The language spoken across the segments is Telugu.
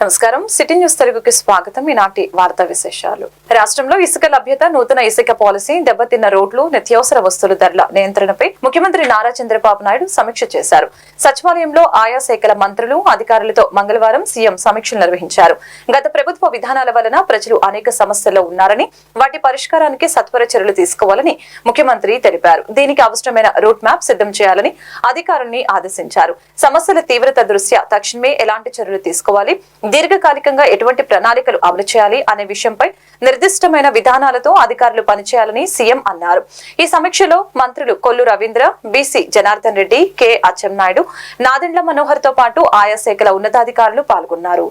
నమస్కారం. సిటీ న్యూస్ తెలుగుకి స్వాగతం. ఈనాటి వార్తా విశేషాలు. రాష్ట్రంలో ఇసుక లభ్యత, నూతన ఇసుక పాలసీ, దెబ్బతిన్న రోడ్లు, నిత్యావసర వస్తువుల ధరల నియంత్రణపై ముఖ్యమంత్రి నారా చంద్రబాబు నాయుడు సమీక్ష చేశారు. సచివాలయంలో ఆయా శాఖల మంత్రులు, అధికారులతో మంగళవారం సీఎం సమీక్షలు నిర్వహించారు. గత ప్రభుత్వ విధానాల వలన ప్రజలు అనేక సమస్యల్లో ఉన్నారని, వాటి పరిష్కారానికి సత్వర చర్యలు తీసుకోవాలని ముఖ్యమంత్రి తెలిపారు. దీనికి అవసరమైన రూట్ మ్యాప్ సిద్ధం చేయాలని అధికారుల్ని ఆదేశించారు. సమస్యల తీవ్రత దృష్ట్యా తక్షణమే ఎలాంటి చర్యలు తీసుకోవాలి, దీర్ఘకాలికంగా ఎటువంటి ప్రణాళికలు అమలు చేయాలి అనే విషయంపై నిర్దిష్టమైన విధానాలతో అధికారులు పనిచేయాలని సీఎం అన్నారు. ఈ సమీక్షలో మంత్రులు కొల్లు రవీంద్ర, బీసీ జనార్దన్ రెడ్డి, కె అచ్చెన్నాయుడు, నాదెండ్ల మనోహర్ తో పాటు ఆయా శాఖల ఉన్నతాధికారులు పాల్గొన్నారు.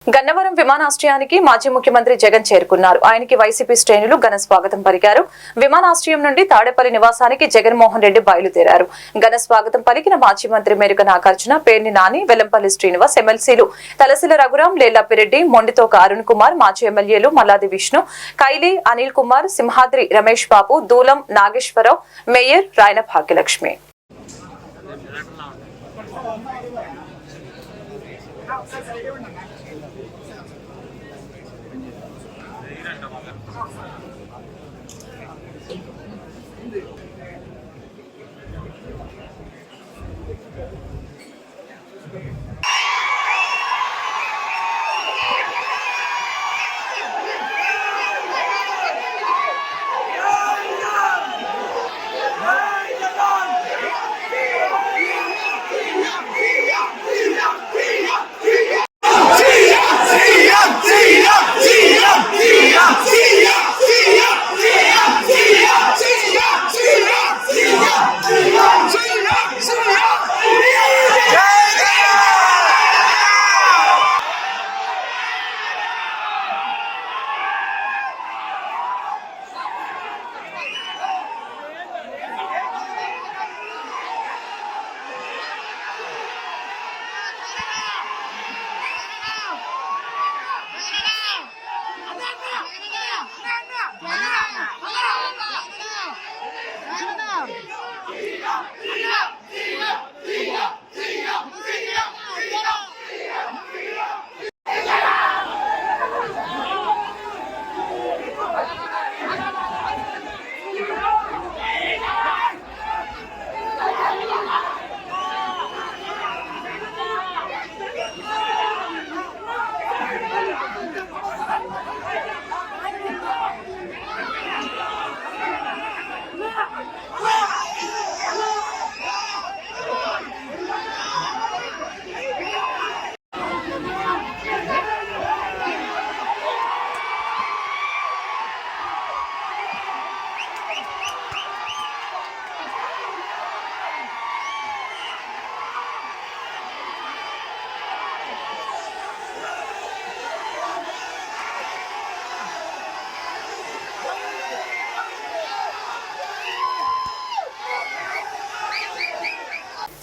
గన్నవరం విమానాశ్రయానికి మాజీ ముఖ్యమంత్రి జగన్ చేరుకున్నారు. ఆయనకి వైసీపీ శ్రేణులు ఘన స్వాగతం పలికారు. విమానాశ్రయం నుండి తాడేపల్లి నివాసానికి జగన్మోహన్ రెడ్డి బయలుదేరారు. ఘన స్వాగతం పలికిన మాజీ మంత్రి మేరుక నాగార్జున, పేర్ని నాని, వెల్లంపల్లి శ్రీనివాస్, ఎమ్మెల్సీలు తలసిల రఘురాం, లేళ్లపిరెడ్డి, మొండితోక అరుణ్ కుమార్, మాజీ ఎమ్మెల్యేలు మల్లాది విష్ణు, కైలి అనిల్ కుమార్, సింహాద్రి రమేష్ బాబు, దూలం నాగేశ్వరరావు, మేయర్ రాయన భాగ్యలక్ష్మి.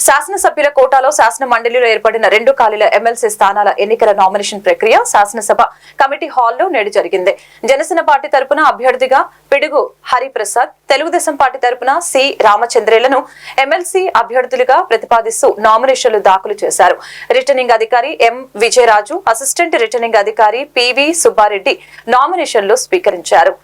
శాసనసభ్యుల కోటాలో శాసన మండలిలో ఏర్పడిన 2 ఖాళీల ఎమ్మెల్సీ స్థానాల ఎన్నికల నామినేషన్ ప్రక్రియ శాసనసభ కమిటీ హాల్లో నేడు జరిగింది. జనసేన పార్టీ తరపున అభ్యర్థిగా పిడుగు హరిప్రసాద్, తెలుగుదేశం పార్టీ తరపున సి రామచంద్రేలను ఎమ్మెల్సీ అభ్యర్థులుగా ప్రతిపాదిస్తూ నామినేషన్లు దాఖలు చేశారు. రిటర్నింగ్ అధికారి ఎం విజయరాజు, అసిస్టెంట్ రిటర్నింగ్ అధికారి పివి సుబ్బారెడ్డి నామినేషన్లు స్వీకరించారు.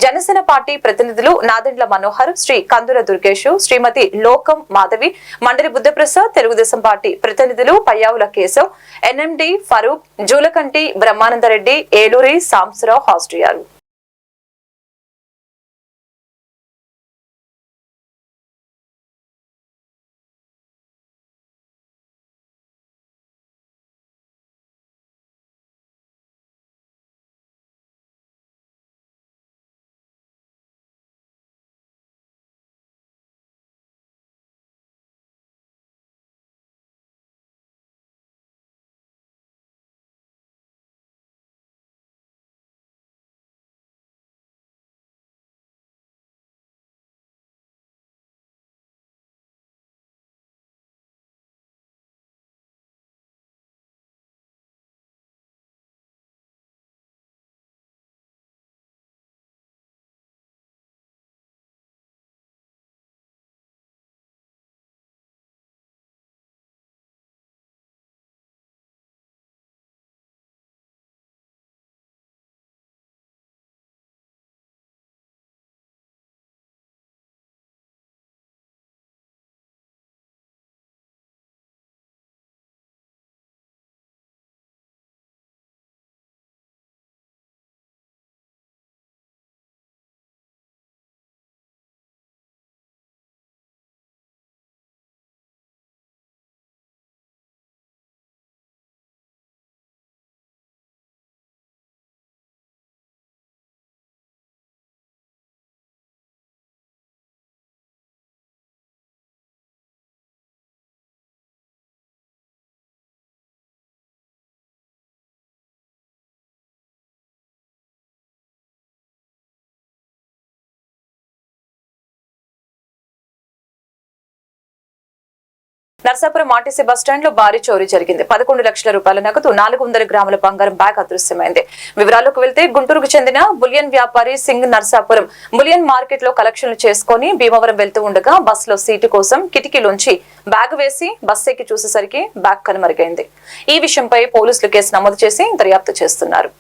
జనసేన పార్టీ ప్రతినిధులు నాదెండ్ల మనోహర్, శ్రీ కందుల దుర్గేష్, శ్రీమతి లోకం మాధవి, మండలి బుద్ధప్రసాద్, తెలుగుదేశం పార్టీ ప్రతినిధులు పయ్యావుల కేశవ్, ఎన్ఎండి ఫరూక్, జూలకంటి బ్రహ్మానందరెడ్డి, ఏలూరి సాంబశివరావు హాజరయ్యారు. నర్సాపురం ఆర్టీసీ బస్టాండ్ లో భారీ చోరీ జరిగింది. 11 లక్షల రూపాయల నగదు, 400 గ్రాముల బంగారం బ్యాగ్ అదృశ్యమైంది. వివరాలకు వెళ్తే గుంటూరుకు చెందిన బులియన్ వ్యాపారి సింగ్ నర్సాపురం బులియన్ మార్కెట్ లో కలెక్షన్లు చేసుకుని భీమవరం వెళ్తూ ఉండగా బస్ లో సీటు కోసం కిటికీలోంచి బ్యాగ్ వేసి బస్ ఎక్కి చూసేసరికి బ్యాగ్ కనుమరుగైంది. ఈ విషయంపై పోలీసులు కేసు నమోదు చేసి దర్యాప్తు చేస్తున్నారు.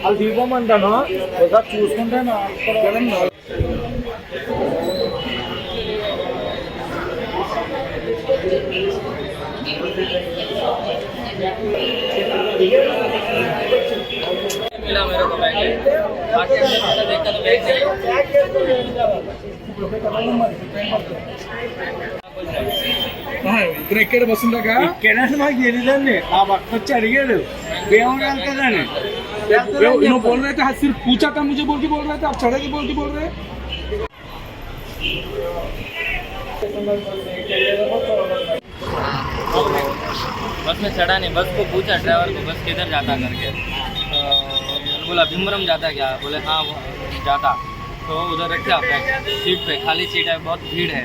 అది దీపమంటాను ఒకసారి చూసుకుంటాను. मिला मेरे को बैग बाकी हमने देखा तो बैग ఇక్కడ ఎక్కడ బస్సు ఉండగా ఇక్కడ మాకు తెలియదండి. ఆ పక్క వచ్చి అడిగాడు ఏమని వెళ్తాదని. నువ్వు बोल रहे थे, सिर्फ पूछा था मुझे बोल के बोल रहे थे, आप चढ़े के बोल रहे. बस में चढ़ा नहीं, बस को पूछा ड्राइवर को बस किधर जाता करके, तो बोला भीमवरम जाता क्या, बोले हाँ जाता. तो उधर रखा बैग सीट पे, खाली सीट है, बहुत भीड़ है,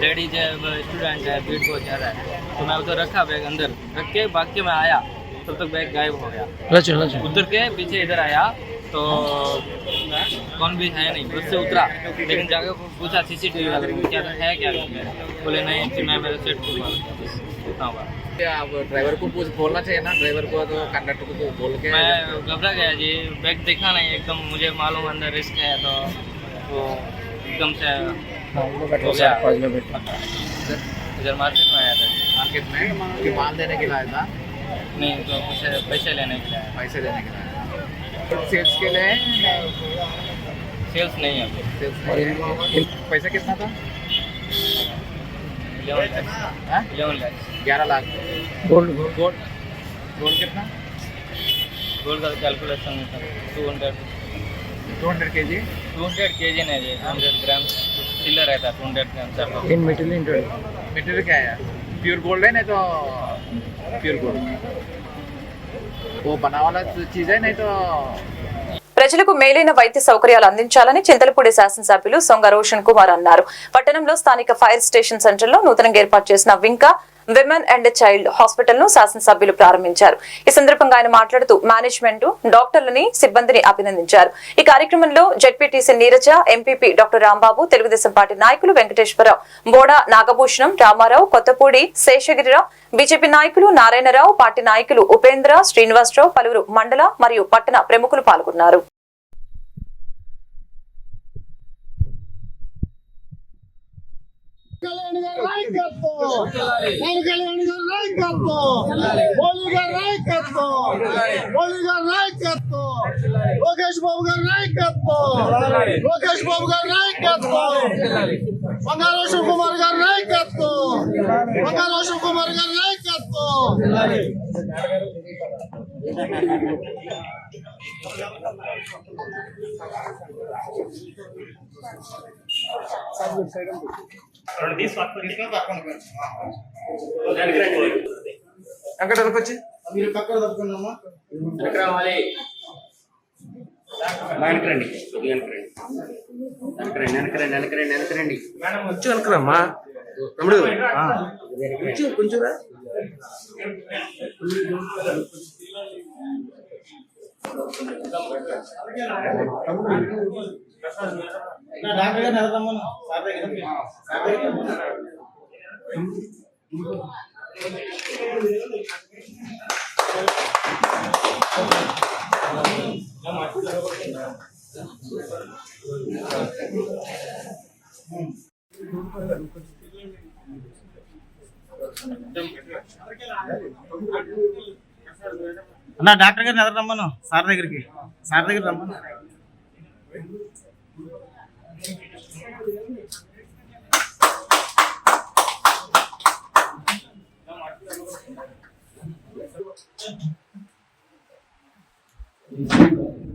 लेडीज है, स्टूडेंट है, भीड़ बहुत ज़्यादा है. तो मैं उधर रखा बैग, अंदर रख के भाग के मैं आया, तब तक बैग गायब हो गया. उधर के पीछे इधर आया तो कौन भी है नहीं, बस से उतरा, लेकिन जाकर पूछा सीसीटीवी वाले को क्या है क्या, बोले नहीं कि मैं मेरे सेट को उतना हुआ. आप ड्राइवर को कुछ बोलना चाहिए ना, ड्राइवर को तो कंडक्टर को बोल के. मैं घबरा गया जी, बैग देखा नहीं एकदम, मुझे मालूम अंदर रिस्क है, तो वो एकदम से हो गया. इधर मार्केट में आया था. मार्केट में कि माल देने के लिए आया था? नहीं, तो कुछ पैसे लेने के लिए आया. पैसे देने के लिए आया. सेल्स के लिए? सेल्स नहीं है. पैसा कितना था? 11 लाख. 11 लाख. गोल्ड कितना? गोल्ड का कैलकुलेशन नहीं था. 200. 200 kg 200 kg नहीं है, 100 ग्राम चिल्लर रहता है, 200 ग्राम सब। इन मटेरियल क्या है? प्योर गोल्ड है नहीं तो प्योर गोल्ड वो बना वाला चीज है नहीं तो ప్రజలకు మేలైన వైద్య సౌకర్యాలు అందించాలని చింతలపూడి శాసనసభ్యులు సొంగ రోషన్ కుమార్ అన్నారు. పట్టణంలో స్థానిక ఫైర్ స్టేషన్ సెంటర్ లో నూతనంగా ఏర్పాటు చేసిన వింకా విమెన్ అండ్ చైల్డ్ హాస్పిటల్ ను శాసనసభ్యులు ప్రారంభించారు. ఈ సందర్భంగా ఆయన మాట్లాడుతూ మేనేజ్మెంట్, డాక్టర్లని, సిబ్బందిని అభినందించారు. ఈ కార్యక్రమంలో ZPTC Neeraja, MPP doctor Rambabu, Telugu Desam party నాయకులు వెంకటేశ్వరరావు, బోడా నాగభూషణం, రామారావు, కొత్తపూడి శేషగిరిరావు, బీజేపీ నాయకులు నారాయణరావు, పార్టీ నాయకులు ఉపేంద్ర, శ్రీనివాసరావు, పలువురు మండల మరియు పట్టణ ప్రముఖులు పాల్గొన్నారు. లోకేష్ బాబు గారి నాయకత్వం, లోకేష్ బాబు గారి నాయకత్వం, బంగారోషం కుమార్ గారి నాయకత్వం, బంగారోషం కుమార్ గారి నాయకత్వం. వచ్చి మీరు పక్కన తప్పుకున్నామా వచ్చి అనుకున్నామ్మా తమ్ముడు కొంచెం డాక్టర్ గారిని వెళ్దామన్నా సార్ దగ్గర. అన్నా డాక్టర్ గారిని ఎదురు రమ్మను సార్ దగ్గరికి, సార్ దగ్గర రమ్మను.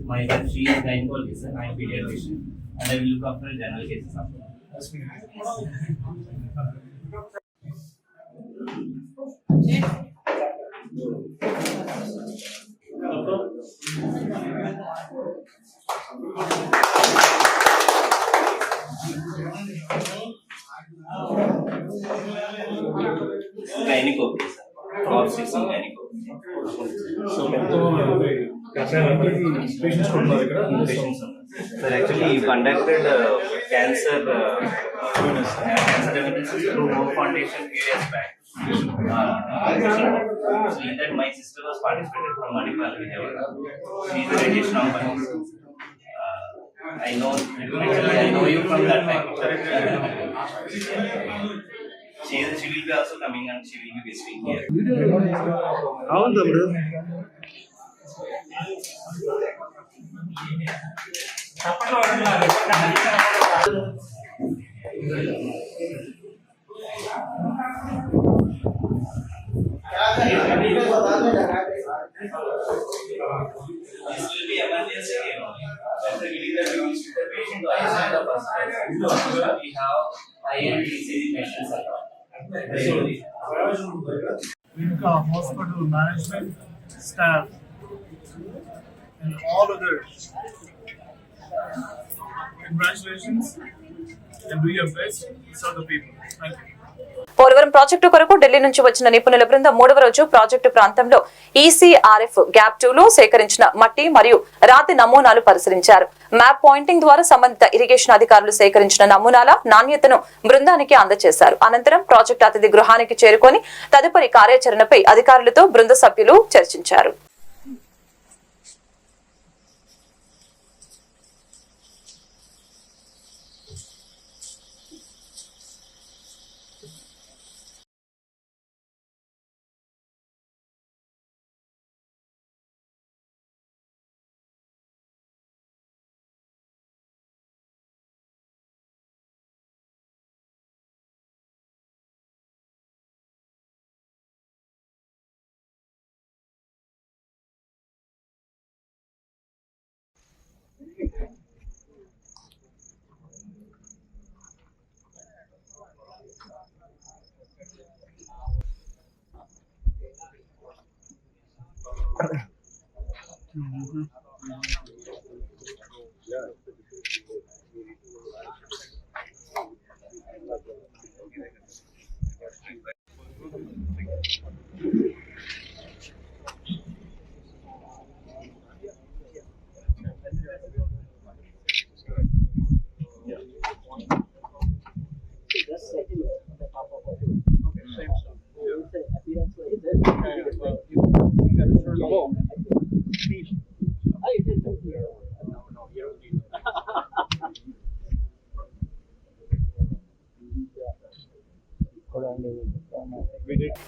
My she is gynecologist and I am pediatrician and I will look after general cases after. Gynecology, cross section gynecology. Patients Sir, actually you conducted cancer awareness through Hope Foundation few years back. So in that my sister was participated from Manipal, Vijayawada. She is a radiation oncologist. I know you from that time. She will be also coming and she will be visiting here. అవును తమ్ముడు. This will be emergency care only. After giving the reviews to the patient, I send the first step. We have high-end ECG machines around. Vinca hospital management, staff, and all others. Congratulations and do your best to serve the people. Thank you. Polavaram project కొరకు ఢిల్లీ నుంచి వచ్చిన నిపుణుల బృందం 3వ రోజు ప్రాజెక్టు ప్రాంతంలో ఈసీఆర్ఎఫ్ గ్యాప్ 2 లో సేకరించిన మట్టి మరియు రాతి నమూనాలు పరిశీలించారు. మ్యాప్ పాయింటింగ్ ద్వారా సంబంధిత ఇరిగేషన్ అధికారులు సేకరించిన నమూనాల నాణ్యతను బృందానికి అందజేశారు. అనంతరం ప్రాజెక్టు అతిథి గృహానికి చేరుకొని తదుపరి కార్యాచరణపై అధికారులతో బృంద సభ్యులు చర్చించారు.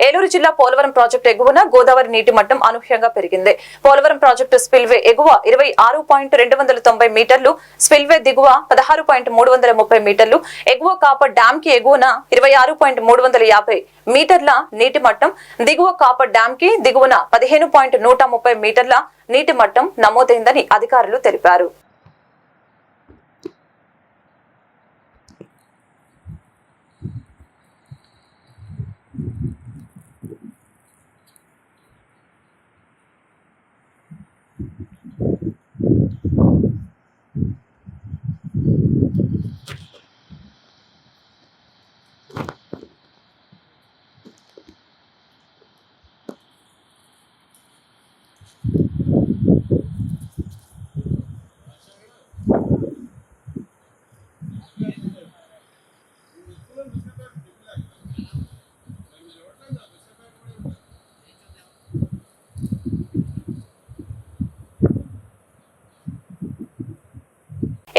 ఏలూరు జిల్లా పోలవరం ప్రాజెక్టు ఎగువన గోదావరి నీటి మట్టం అనూహ్యంగా పెరిగింది. పోలవరం ప్రాజెక్టు స్పిల్వే ఎగువ 26.290 మీటర్లు, స్పిల్వే దిగువ 16.330 మీటర్లు, ఎగువ కాపర్ డ్యామ్ కి ఎగువన 26.350 మీటర్ల నీటి మట్టం, దిగువ కాపర్ డ్యామ్ కి దిగువన 15.130 మీటర్ల నీటి మట్టం నమోదైందని అధికారులు తెలిపారు.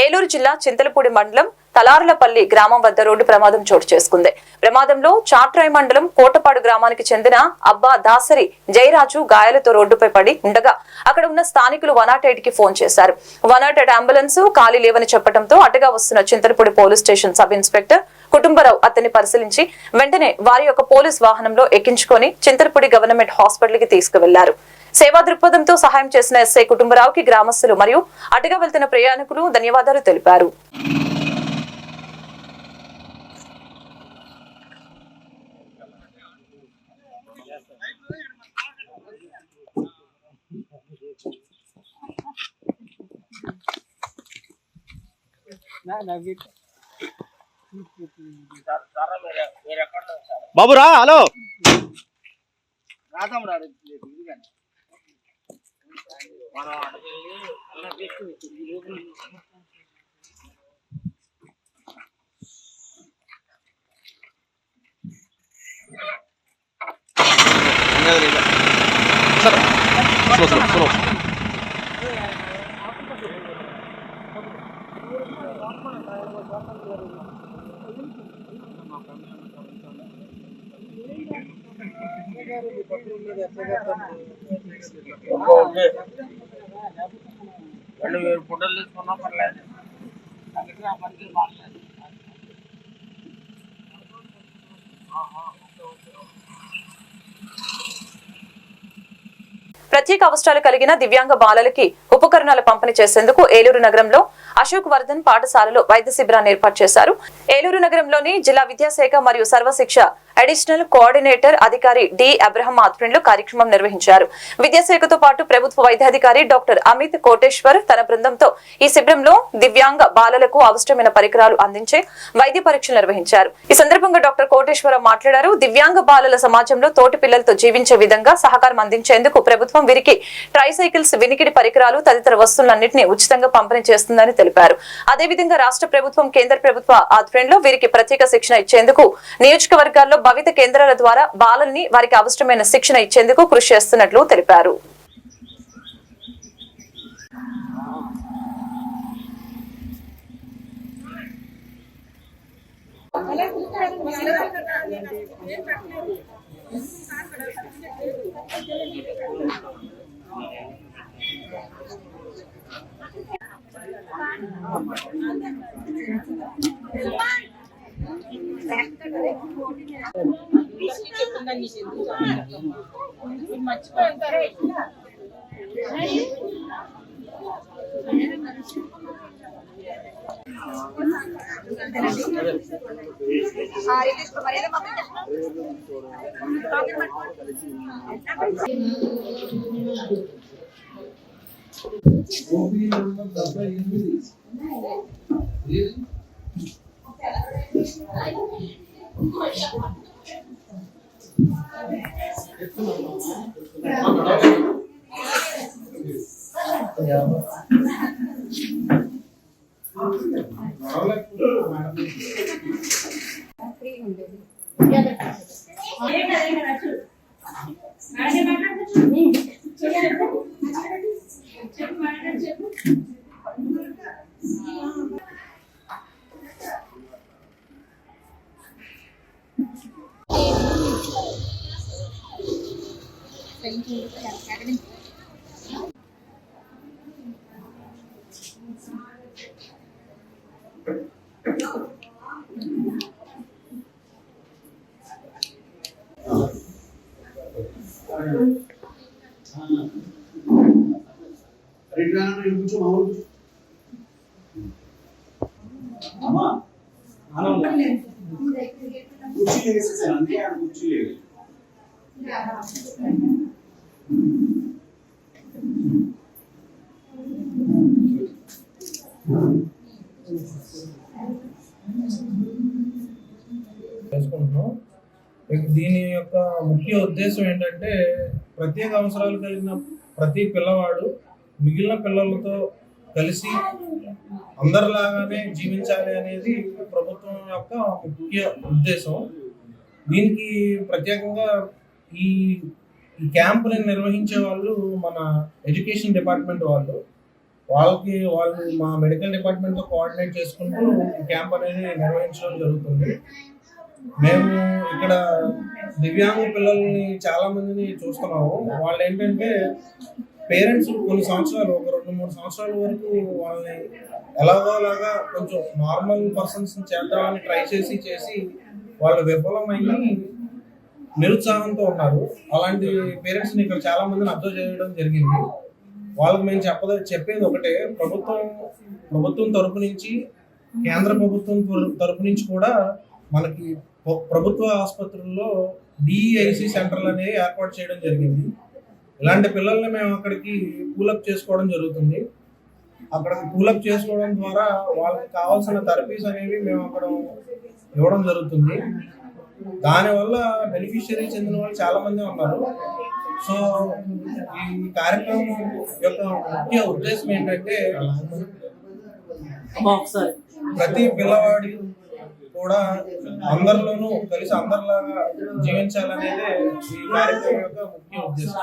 ఏలూరు జిల్లా చింతలపూడి మండలం తలారులపల్లి గ్రామం వద్ద రోడ్డు ప్రమాదం చోటు చేసుకుంది. ప్రమాదంలో చాట్రాయ్ మండలం కోటపాడు గ్రామానికి చెందిన అబ్బా దాసరి జయరాజు గాయాలతో రోడ్డుపై పడి ఉండగా అక్కడ ఉన్న స్థానికులు 108 కి ఫోన్ చేశారు. 108 అంబులెన్స్ ఖాళీ లేవని చెప్పడంతో అటుగా వస్తున్న Chintalapudi police station sub inspector Kutumbarao అతన్ని పరిశీలించి వెంటనే వారి యొక్క పోలీస్ వాహనంలో ఎక్కించుకొని చింతలపూడి గవర్నమెంట్ హాస్పిటల్ కి తీసుకువెళ్లారు. సేవా దృక్పథంతో సహాయం చేసిన ఎస్ఐ కుటుంబరావుకి గ్రామస్తులు మరియు అటుగా వెళ్తున్న ప్రయాణికులు ధన్యవాదాలు తెలిపారు. బాబురా హలో స్లో ఫోటోలు తీసుకున్నా పర్లేదు. ప్రత్యేక అవసరాలు కలిగిన దివ్యాంగ బాలలకి ఉపకరణాలు పంపిణీ చేసేందుకు ఏలూరు నగరంలో అశోక్ వర్ధన్ పాఠశాలలో వైద్య శిబిరాన్ని ఏర్పాటు చేశారు. ఏలూరు నగరంలోని జిల్లా విద్యాశాఖ మరియు సర్వశిక్ష అడిషనల్ కోఆర్డినేటర్ అధికారి డి అబ్రహం ఆధ్వర్యంలో కార్యక్రమం నిర్వహించారు. విద్యాశాఖతో పాటు ప్రభుత్వ వైద్యాధికారి డాక్టర్ అమిత్ కోటేశ్వర్ తన బృందంతో ఈ శిబిరంలో దివ్యాంగ బాలలకు అవసరమైన పరికరాలు అందించే వైద్య పరీక్షలు నిర్వహించారు. ఈ సందర్భంగా డాక్టర్ కోటేశ్వరరావు మాట్లాడారు. దివ్యాంగ బాలల సమాజంలో తోటి పిల్లలతో జీవించే విధంగా సహకారం అందించేందుకు ప్రభుత్వం వీరికి ట్రైసైకిల్స్, వినికిడి పరికరాలు తదితర వస్తువులన్నింటినీ ఉచితంగా పంపిణీ చేస్తుందని తెలిపారు. అదేవిధంగా రాష్ట్ర ప్రభుత్వం, కేంద్ర ప్రభుత్వ ఆధ్వర్యంలో వీరికి ప్రత్యేక శిక్షణ ఇచ్చేందుకు నియోజకవర్గాల్లో భవిత కేంద్రాల ద్వారా బాలల్ని వారికి అవసరమైన శిక్షణ ఇచ్చేందుకు కృషి చేస్తున్నట్లు తెలిపారు. చేసుకుంటున్నాం. దీని యొక్క ముఖ్య ఉద్దేశం ఏంటంటే ప్రత్యేక అవసరాలు కలిగిన ప్రతి పిల్లవాడు మిగిలిన పిల్లలతో కలిసి అందరిలాగానే జీవించాలి అనేది ప్రభుత్వం యొక్క ముఖ్య ఉద్దేశం. దీనికి ప్రత్యేకంగా ఈ క్యాంపుని నిర్వహించే వాళ్ళు మన ఎడ్యుకేషన్ డిపార్ట్మెంట్ వాళ్ళు మా మెడికల్ డిపార్ట్మెంట్తో కోఆర్డినేట్ చేసుకుంటూ ఈ క్యాంప్ అనేది నిర్వహించడం జరుగుతుంది. మేము ఇక్కడ దివ్యాంగ పిల్లల్ని చాలా మందిని చూస్తున్నాము. వాళ్ళు ఏంటంటే పేరెంట్స్ కొన్ని సంవత్సరాలు, ఒక 2-3 సంవత్సరాల వరకు వాళ్ళని ఎలాగోలాగా కొంచెం నార్మల్ పర్సన్స్ చేద్దామని ట్రై చేసి వాళ్ళు విఫలమయ్యి నిరుత్సాహంతో ఉన్నారు. అలాంటి పేరెంట్స్ని ఇక్కడ చాలా మందిని అబ్జర్వ్ చేయడం జరిగింది. వాళ్ళకి మేము చెప్పేది ఒకటే, ప్రభుత్వం తరపు నుంచి, కేంద్ర ప్రభుత్వం తరపు నుంచి కూడా మనకి ప్రభుత్వ ఆసుపత్రుల్లో డిఈఐసి సెంటర్లు అనేవి ఏర్పాటు చేయడం జరిగింది. ఇలాంటి పిల్లల్ని మేము అక్కడికి పూలప్ చేసుకోవడం జరుగుతుంది. అక్కడికి పూలప్ చేసుకోవడం ద్వారా వాళ్ళకి కావాల్సిన థెరపీస్ అనేవి మేము అక్కడ ఇవ్వడం జరుగుతుంది. దానివల్ల బెనిఫిషియరీ చెందిన వాళ్ళు చాలా మంది ఉన్నారు. సో ఈ కార్యక్రమం యొక్క ముఖ్య ఉద్దేశం ఏంటంటే ప్రతి పిల్లవాడి కూడా అందరిలోనూ కలిసి అందరిలాగా జీవించాలనేదే ఈ కార్యక్రమం యొక్క ముఖ్య ఉద్దేశం.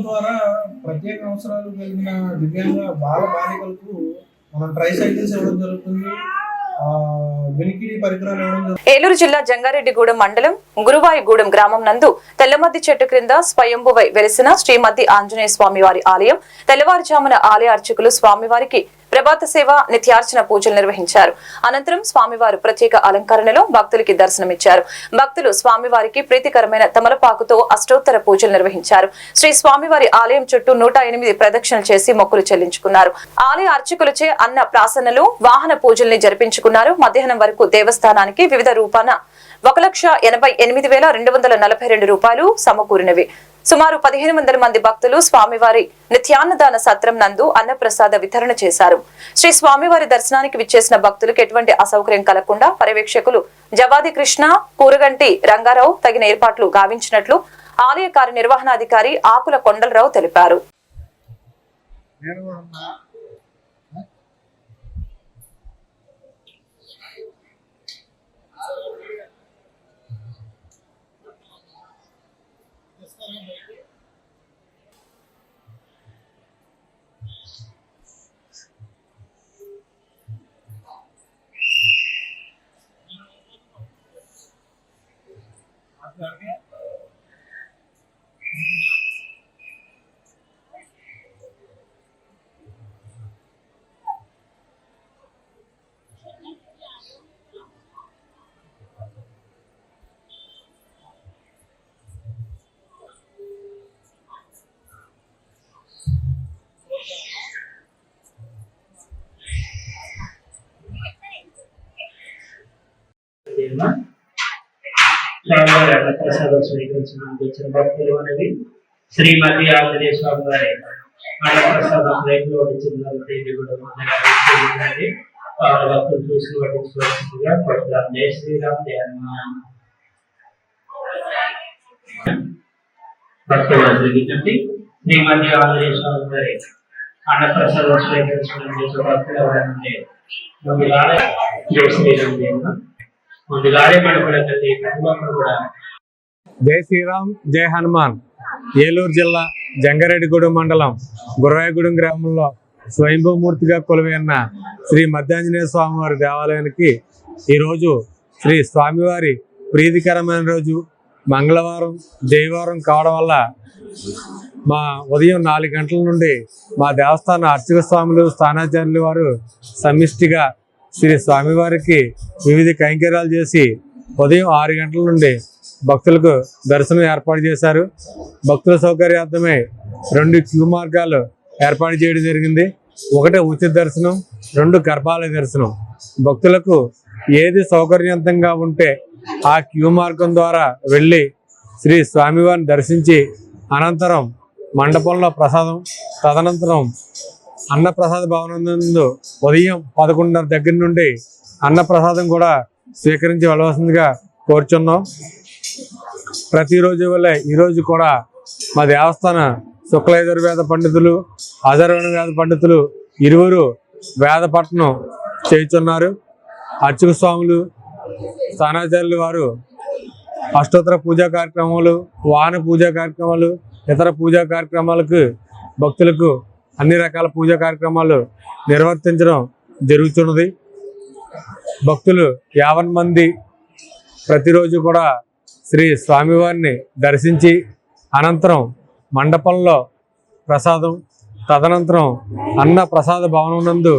ద్వారా ప్రత్యేక అవసరాలు కలిగిన దివ్యాంగ బాలికలకు మనం ట్రైసైకిల్స్ ఇవ్వడం జరుగుతుంది. ఏలూరు జిల్లా జంగారెడ్డిగూడెం మండలం గురువాయిగూడెం గ్రామం నందు తెల్లమద్ది చెట్టు క్రింద స్వయంభువై వెలిసిన శ్రీమద్ది ఆంజనేయ స్వామి వారి ఆలయం తెల్లవారుజామున ఆలయ అర్చకులు స్వామివారికి ప్రభాత సేవ, నిత్యార్చన పూజలు నిర్వహించారు. అనంతరం స్వామివారు ప్రత్యేక అలంకరణలో భక్తులకి దర్శనమిచ్చారు. భక్తులు స్వామివారికి ప్రీతికరమైన తమలపాకుతో అష్టోత్తర పూజలు నిర్వహించారు. శ్రీ స్వామివారి ఆలయం చుట్టూ 108 ప్రదక్షిణలు చేసి మొక్కులు చెల్లించుకున్నారు. ఆలయ అర్చకులచే అన్న ప్రాసనలు, వాహన పూజల్ని జరిపించుకున్నారు. మధ్యాహ్నం వరకు దేవస్థానానికి వివిధ రూపాన 1,88,242 రూపాయలు సమకూరినవి. సుమారు 1,500 మంది భక్తులు స్వామివారి నిత్యాన్నదాన సత్రం నందు అన్నప్రసాద వితరణ చేశారు. శ్రీ స్వామివారి దర్శనానికి విచ్చేసిన భక్తులకు ఎటువంటి అసౌకర్యం కలగకుండా పర్యవేక్షకులు జవాది కృష్ణ, కూరగంటి రంగారావు తగిన ఏర్పాట్లు గావించినట్లు ఆలయ కార్యనిర్వహణాధికారి ఆకుల కొండలరావు తెలిపారు. ప్రసాదం స్వీకరించడానికి వచ్చిన భక్తులు అనేది శ్రీమతి ఆంజనేయ స్వామి వారి అన్నప్రసాదం రైతులు వడ్డించిన తేదీ కూడా జరిగింది. భక్తులు చూసి వడ్డించవలసిందిగా కోరుతున్నాం. జై శ్రీరామ్, జై హనుమాన్. భక్తులందరూ విజ్ఞప్తి, శ్రీమతి ఆంజనేయ స్వామి వారి అన్నప్రసాదం స్వీకరించడం చేసే భక్తులు ఎవరంటే ముందుగానే జై శ్రీరామ్ చేయడం, ముందుగానే పడబడకండి ప్రతి ఒక్కరు కూడా. జై శ్రీరామ్, జై హనుమాన్. ఏలూరు జిల్లా జంగారెడ్డిగూడెం మండలం గురవాయగూడెం గ్రామంలో స్వయంభూమూర్తిగా కొలువైన శ్రీ మధ్యాంజనేయ స్వామివారి దేవాలయానికి ఈరోజు శ్రీ స్వామివారి ప్రీతికరమైన రోజు మంగళవారం జయవారం కావడం వల్ల మా ఉదయం 4 గంటల నుండి మా దేవస్థాన అర్చక స్వాములు స్థానాచార్యులు వారు సమిష్టిగా శ్రీ స్వామివారికి వివిధ కైంకర్యాలు చేసి ఉదయం 6 గంటల నుండి భక్తులకు దర్శనం ఏర్పాటు చేశారు. భక్తుల సౌకర్యార్థమై 2 క్యూ మార్గాలు ఏర్పాటు చేయడం జరిగింది. 1 ఉచిత దర్శనం, 2 గర్భాలయ దర్శనం. భక్తులకు ఏది సౌకర్యవంతంగా ఉంటే ఆ క్యూ మార్గం ద్వారా వెళ్ళి శ్రీ స్వామివారిని దర్శించి అనంతరం మండపంలో ప్రసాదం, తదనంతరం అన్నప్రసాద భవనం నందు ఉదయం 11:30 దగ్గర నుండి అన్నప్రసాదం కూడా స్వీకరించి వెళ్ళవలసిందిగా కోరుచున్నాం. ప్రతిరోజు వల్ల ఈరోజు కూడా మా దేవస్థాన శుక్లయజుర్వేద పండితులు, అధర్వణ వేద పండితులు ఇరువురు వేద పఠనం చేయుచున్నారు. అర్చక స్వాములు స్థానాచార్యులు వారు అష్టోత్తర పూజా కార్యక్రమాలు, వాహన పూజా కార్యక్రమాలు, ఇతర పూజా కార్యక్రమాలకు భక్తులకు అన్ని రకాల పూజా కార్యక్రమాలు నిర్వర్తించడం జరుగుతున్నది. భక్తులు 50 మంది ప్రతిరోజు కూడా శ్రీ స్వామివారిని దర్శించి అనంతరం మండపంలో ప్రసాదం, తదనంతరం అన్న ప్రసాద భవనం నందు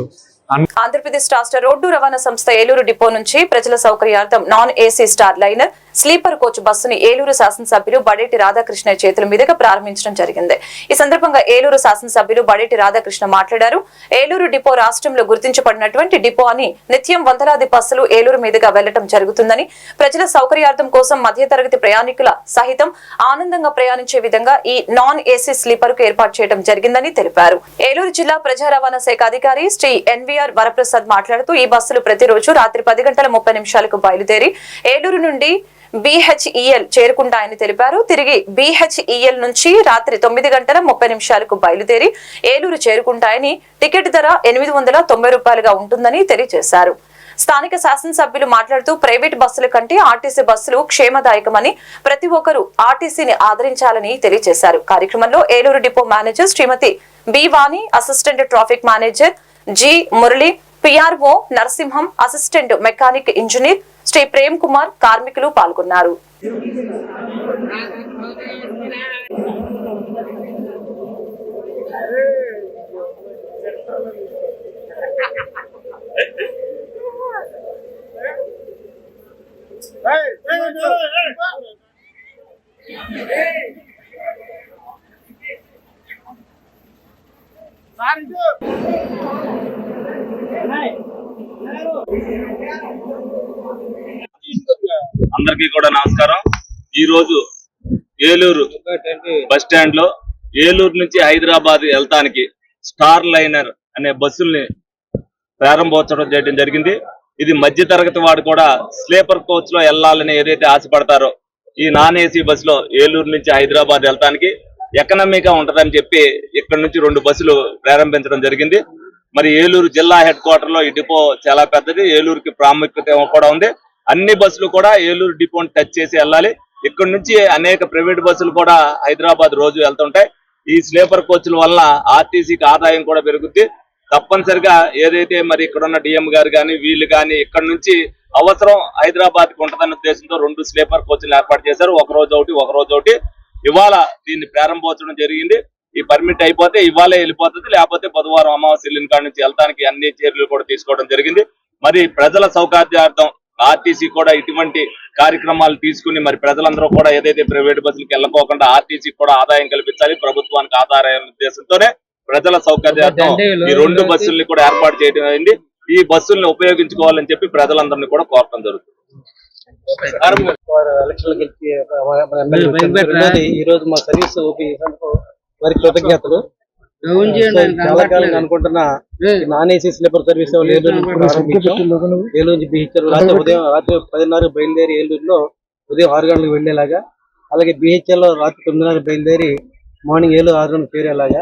ఆంధ్రప్రదేశ్ రాష్ట్ర రోడ్డు రవాణా సంస్థ ఏలూరు డిపో నుంచి ప్రజల సౌకర్యార్థం non AC star liner sleeper coach బస్సుని ఏలూరు శాసనసభ్యులు బడేటి రాధాకృష్ణ చేతుల మీదుగా ప్రారంభించడం జరిగింది. ఈ సందర్భంగా ఏలూరు శాసనసభ్యులు బడేటి రాధాకృష్ణ మాట్లాడారు. ఏలూరు డిపో రాష్ట్రంలో గుర్తించబడినటువంటి డిపో అని నిత్యం వందలాది బస్సులు ఏలూరు మీదుగా వెళ్లడం జరుగుతుందని, ప్రజల సౌకర్యార్థం కోసం మధ్యతరగతి ప్రయాణికుల సహితం ఆనందంగా ప్రయాణించే విధంగా ఈ నాన్ ఏసీ స్లీపర్ కు ఏర్పాటు చేయడం జరిగిందని తెలిపారు. ఏలూరు జిల్లా ప్రజా రవాణా శాఖ అధికారి శ్రీ ఎన్వీఆర్ వరప్రసాద్ మాట్లాడుతూ ఈ బస్సులు ప్రతిరోజు రాత్రి 10:30 బయలుదేరి ఏలూరు నుండి BHEL చేరుకుంటాయని తెలిపారు. తిరిగి BHEL నుంచి రాత్రి 9:30 బయలుదేరి ఏలూరు చేరుకుంటాయని, టికెట్ ధర 890 రూపాయలుగా ఉంటుందని తెలియజేశారు. స్థానిక శాసనసభ్యులు మాట్లాడుతూ ప్రైవేట్ బస్సుల కంటే ఆర్టీసీ బస్సులు క్షేమదాయకమని, ప్రతి ఒక్కరూ ఆర్టీసీని ఆదరించాలని తెలియజేశారు. కార్యక్రమంలో Eluru depot manager Shrimati B Vani, assistant traffic manager G Murali, PRO Narasimham, assistant mechanic engineer Shri Prem Kumar, కార్మికులు పాల్గొన్నారు. అందరికీ కూడా నమస్కారం. ఈ రోజు ఏలూరు బస్ స్టాండ్ లో ఏలూరు నుంచి హైదరాబాద్ వెళ్తానికి స్టార్ లైనర్ అనే బస్సుల్ని ప్రారంభోత్సవం చేయడం జరిగింది. ఇది మధ్య తరగతి వాడు కూడా స్లీపర్ కోచ్ లో వెళ్లాలని ఏదైతే ఆశపడతారో ఈ నాన్ ఏసీ బస్ లో ఏలూరు నుంచి హైదరాబాద్ వెళ్తానికి ఎకనామీగా ఉంటదని చెప్పి ఇక్కడ నుంచి 2 బస్సులు ప్రారంభించడం జరిగింది. మరి ఏలూరు జిల్లా హెడ్ క్వార్టర్ లో ఈ డిపో చాలా పెద్దది, ఏలూరుకి ప్రాముఖ్యత కూడా ఉంది. అన్ని బస్సులు కూడా ఏలూరు డిపోని టచ్ చేసి వెళ్ళాలి. ఇక్కడ నుంచి అనేక ప్రైవేట్ బస్సులు కూడా హైదరాబాద్ రోజు వెళ్తుంటాయి. ఈ స్లీపర్ కోచ్ల వల్ల ఆర్టీసీకి ఆదాయం కూడా పెరుగుద్ది. తప్పనిసరిగా ఏదైతే మరి ఇక్కడ ఉన్న డిఎం గారు కానీ వీళ్ళు కానీ ఇక్కడ నుంచి అవసరం హైదరాబాద్ కి ఉంటుందన్న ఉద్దేశంతో 2 స్లీపర్ కోచ్లు ఏర్పాటు చేశారు. ఒక రోజు ఒకటి. ఇవాళ దీన్ని ప్రారంభోత్సవం జరిగింది. ఈ పర్మిట్ అయిపోతే ఇవాళే వెళ్ళిపోతుంది, లేకపోతే బుధవారం అమావాస్య వెళ్ళిన కాడ నుంచి వెళ్తానికి అన్ని చర్యలు కూడా తీసుకోవడం జరిగింది. మరి ప్రజల సౌకర్యార్థం ఆర్టీసీ కూడా ఇటువంటి కార్యక్రమాలు తీసుకుని మరి ప్రజలందరూ కూడా ఏదైతే ప్రైవేట్ బస్సులకు వెళ్ళకోకుండా ఆర్టీసీ కూడా ఆదాయం కల్పించాలి, ప్రభుత్వానికి ఆదాయం ఉద్దేశంతోనే ప్రజల సౌకర్యార్థం ఈ 2 బస్సుల్ని కూడా ఏర్పాటు చేయడం అయింది. ఈ బస్సుల్ని ఉపయోగించుకోవాలని చెప్పి ప్రజలందరినీ కూడా కోరడం జరుగుతుంది. వారు ఎలక్షన్లు గెలిచి మన ఎమ్మెల్యే వచ్చారు. రెండోది ఈ రోజు మా సర్వీస్ ఓపెన్ చేసినందుకు వారి కృతజ్ఞతలు. చాలా కాలం అనుకుంటున్న non AC sleeper service Eluru నుంచి ప్రారంభించాం. ఏలూరు నుంచి బిహెచ్ఎల్ రాత్రి 10:30 బయలుదేరి ఏలూరులో ఉదయం 6 గంటలకు వెళ్లేలాగా, అలాగే బిహెచ్ఎల్ లో రాత్రి 9:30 బయలుదేరి మార్నింగ్ 7, 6 గంటలకు చేరేలాగా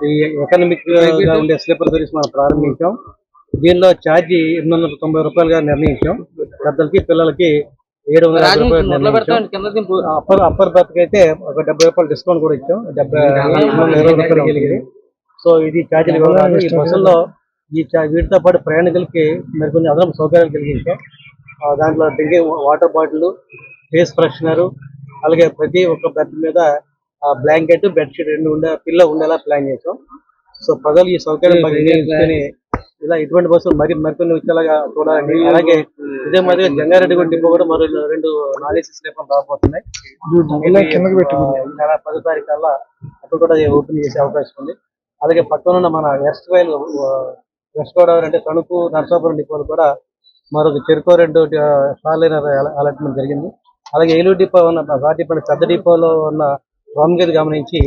ఈ ఎకనామిక్ గా ఉండే స్లీపర్ సర్వీస్ మనం ప్రారంభించాం. దీనిలో ఛార్జీ 890 రూపాయలుగా నిర్ణయించాం. పెద్దలకి పిల్లలకి 750 రూపాయలు నిర్ణయించాం. అప్పర్ బర్త్ కి అయితే ఒక 70 రూపాయలు డిస్కౌంట్ కూడా ఇచ్చాం. 20 రూపాయలు కలిగింది. సో ఇది ఛార్జీలు ఇవ్వడానికి ఈ బస్సుల్లో వీటితో పాటు ప్రయాణికులకి మరికొన్ని అదనపు సౌకర్యాలు కలిగించాం. దాంట్లో drinking water bottle, face freshener, అలాగే ప్రతి ఒక్క బెర్త్ మీద బ్లాంకెట్, బెడ్షీట్ 2 పిల్ల ఉండేలా ప్లాన్ చేసాం. సో ప్రజలు ఈ సౌకర్యం వినియోగించుకొని ఇలా ఇటువంటి బస్సులు మరికొన్ని వచ్చేలాగా చూడాలండి. అలాగే ఇదే మాదిరిగా జంగారెడ్డిగూడెం డిపో కూడా మరో 2 నాన్ ఏసీ స్లీపర్లు రాబోతున్నాయి. ఈ నెల 10 తారీఖు కల్లా అక్కడ కూడా ఓపెన్ చేసే అవకాశం ఉంది. అలాగే పక్కన ఉన్న మన వెస్ట్ గోదావరి అంటే తణుకు, నరసాపురం డిపోలు కూడా మరొక చెరుకో 2 షార్లైనర్ అలాట్మెంట్ జరిగింది. అలాగే ఏలూరు డిపో ఉన్న పెద్ద డిపోలో ఉన్న రామగిరి గమనించి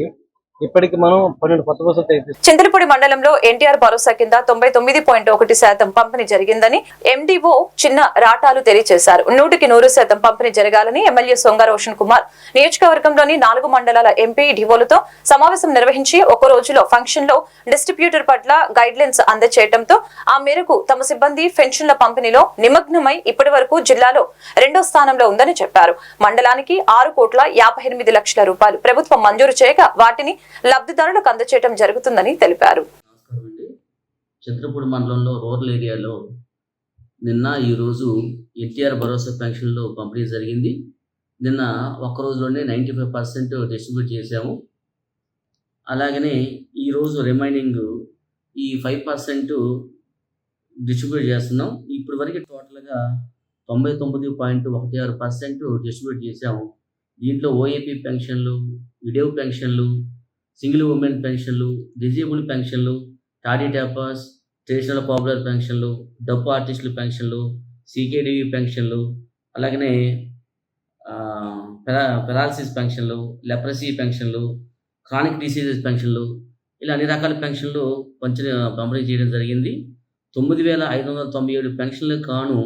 ఇప్పటికి మనం 12 కొత్త బస్సులు తెప్పిస్తాం. చింతలపూడి మండలంలో ఎన్టీఆర్ భరోసా కింద 99.1% పంపిణీ జరిగిందని ఎండీఓ చిన్న రాటాలు తెలియజేశారు. 100% పంపిణీ జరగాలని ఎమ్మెల్యే సొంగ రోషన్ కుమార్ నియోజకవర్గంలోని 4 మండలాల ఎంపీ డివోలతో సమావేశం నిర్వహించి ఒక రోజులో ఫంక్షన్ లో డిస్ట్రిబ్యూటర్ పట్ల గైడ్ లైన్స్ అందజేయడంతో ఆ మేరకు తమ సిబ్బంది పెన్షన్ల పంపిణీలో నిమగ్నమై ఇప్పటి వరకు జిల్లాలో 2వ స్థానంలో ఉందని చెప్పారు. మండలానికి 6,58,00,000 రూపాయలు ప్రభుత్వం మంజూరు చేయగా వాటిని లబ్ధిదారులకు అందజేయడం జరుగుతుందని తెలిపారు. చింతలపూడి మండలంలో రూరల్ ఏరియాలో నిన్న ఈరోజు ఎన్టీఆర్ భరోసా పెన్షన్లు పంపిణీ జరిగింది. నిన్న ఒక్క రోజులోనే 95% డిస్ట్రిబ్యూట్ చేశాము. అలాగనే ఈరోజు రిమైనింగ్ ఈ 5% డిస్ట్రిబ్యూట్ చేస్తున్నాం. ఇప్పటి వరకు టోటల్గా 99.16% డిస్ట్రిబ్యూట్ చేశాము. దీంట్లో ఓఏపీ పెన్షన్లు, విడేవ్ పెన్షన్లు, సింగిల్ ఉమెన్ పెన్షన్లు, డిజేబుల్ పెన్షన్లు, టాడీ టాపర్స్, ట్రెడిషనల్ పాపులర్ పెన్షన్లు, డప్పు ఆర్టిస్టుల పెన్షన్లు, సీకేడీవీ పెన్షన్లు, అలాగనే పెరాలసిస్ పెన్షన్లు, లెప్రసీ పెన్షన్లు, క్రానిక్ డిసీజెస్ పెన్షన్లు, ఇలా అన్ని రకాల పెన్షన్లు పంపిణీ చేయడం జరిగింది. 9,597 పెన్షన్లకు కాను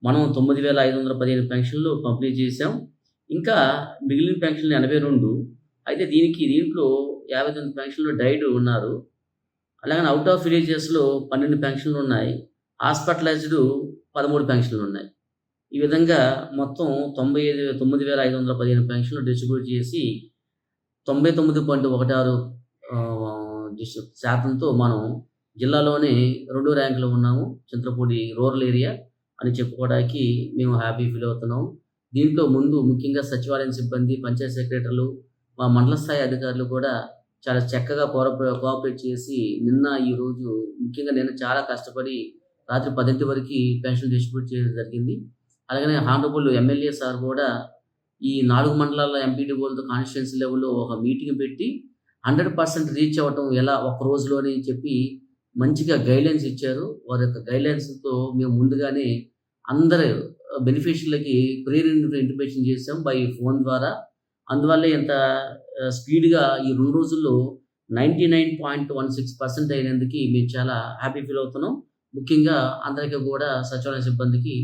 మనం 9,515 పెన్షన్లు పంపిణీ చేశాం. ఇంకా మిగిలిన పెన్షన్లు 82. అయితే దీంట్లో 59 పెన్షన్లు డైడ్ ఉన్నారు. అలాగే అవుట్ ఆఫ్ విలేజెస్లో 12 పెన్షన్లు ఉన్నాయి. హాస్పిటలైజ్డ్ 13 పెన్షన్లు ఉన్నాయి. ఈ విధంగా మొత్తం 9,515 పెన్షన్లు డిస్ట్రిబ్యూట్ చేసి 99.16% మనం జిల్లాలోనే 2వ ర్యాంకులో ఉన్నాము. చింతలపూడి రూరల్ ఏరియా అని చెప్పుకోవడానికి మేము హ్యాపీ ఫీల్ అవుతున్నాము. దీంట్లో ముందు ముఖ్యంగా సచివాలయం సిబ్బంది, పంచాయత్ సెక్రటరీలు, మా మండల స్థాయి అధికారులు కూడా చాలా చక్కగా కోఆపరేట్ చేసి ఈరోజు ముఖ్యంగా నేను చాలా కష్టపడి రాత్రి 10 వరకు పెన్షన్ డిస్ట్రిబ్యూట్ చేయడం జరిగింది. అలాగనే హానరబుల్ ఎమ్మెల్యే సార్ కూడా ఈ 4 మండలాల ఎంపీడీఓలతో కాన్స్టిట్యున్సీ లెవెల్లో ఒక మీటింగ్ పెట్టి 100% రీచ్ అవ్వటం ఎలా ఒక రోజులోనే చెప్పి మంచిగా గైడ్లైన్స్ ఇచ్చారు. వారి యొక్క గైడ్లైన్స్తో మేము ముందుగానే అందరు బెనిఫిషియర్లకి ప్రేర్ ఇంటిమేషన్ చేసాం బై ఫోన్ ద్వారా. అందువల్లే ఇంత స్పీడ్గా ఈ 2 రోజుల్లో 99.16% అయినందుకు మేము చాలా హ్యాపీ ఫీల్ అవుతున్నాం. ముఖ్యంగా అందరికీ కూడా సచివాలయ సిబ్బందికి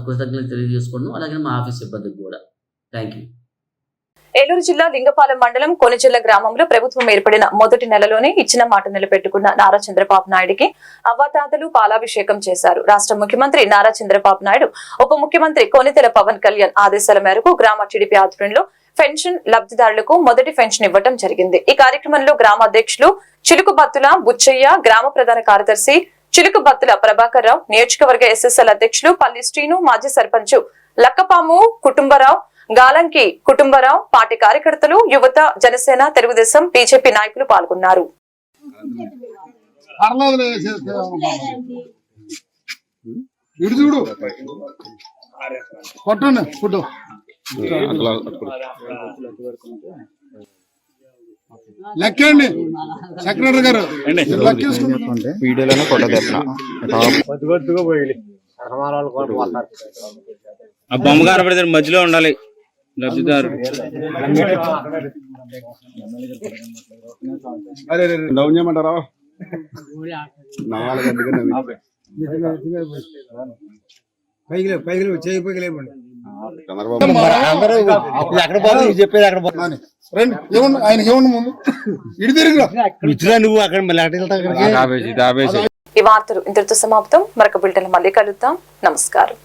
కృతజ్ఞతలు తెలియజేసుకున్నాం. అలాగే మా ఆఫీస్ సిబ్బందికి కూడా థ్యాంక్ యూ. ఏలూరు జిల్లా లింగపాలెం మండలం కొనిచెల్ల గ్రామంలో ప్రభుత్వం ఏర్పడిన మొదటి నెలలోనే ఇచ్చిన మాట నిలబెట్టుకున్న నారా చంద్రబాబు నాయుడికి అవ్వాతాతలు పాలాభిషేకం చేశారు. రాష్ట్ర ముఖ్యమంత్రి నారా చంద్రబాబు నాయుడు ఉప ముఖ్యమంత్రి కొనితెల పవన్ కళ్యాణ్ ఆదేశాల మేరకు గ్రామ టీడీపీ ఆధ్వర్యంలో పెన్షన్ లబ్ధిదారులకు మొదటి పెన్షన్ ఇవ్వడం జరిగింది. ఈ కార్యక్రమంలో గ్రామ అధ్యక్షులు చిలుకుబత్తుల బుచ్చయ్య, గ్రామ ప్రధాన కార్యదర్శి చిలుకుబత్తుల ప్రభాకర్ రావు, నియోజకవర్గ ఎస్ఎస్ఎల్ అధ్యక్షులు పల్లి శ్రీను, మాజీ సర్పంచ్ లక్కపాము కుటుంబరావు, గాలంకి కుటుంబరావు, పార్టీ కార్యకర్తలు, యువత, జనసేన, తెలుగుదేశం, బీజేపీ నాయకులు పాల్గొన్నారు. లెక్కండి సెక్రటరీ గారు వీడియోలోనే కొట్టదేస్తున్నా కొద్దిగా పోయి ఆ బొమ్మ కనపడితే మధ్యలో ఉండాలి లబ్ధిదారు. డౌన్ చేయమంటారా? చెప్పేది అక్కడ ఆయన ఏమన్నా ముందు ఇటు తిరిగి నువ్వు అక్కడ మళ్ళీ ఈ వార్తలు ఇంతటితో సమాప్తం. మరొక బులెటిన్ మళ్ళీ కలుద్దాం. నమస్కారం.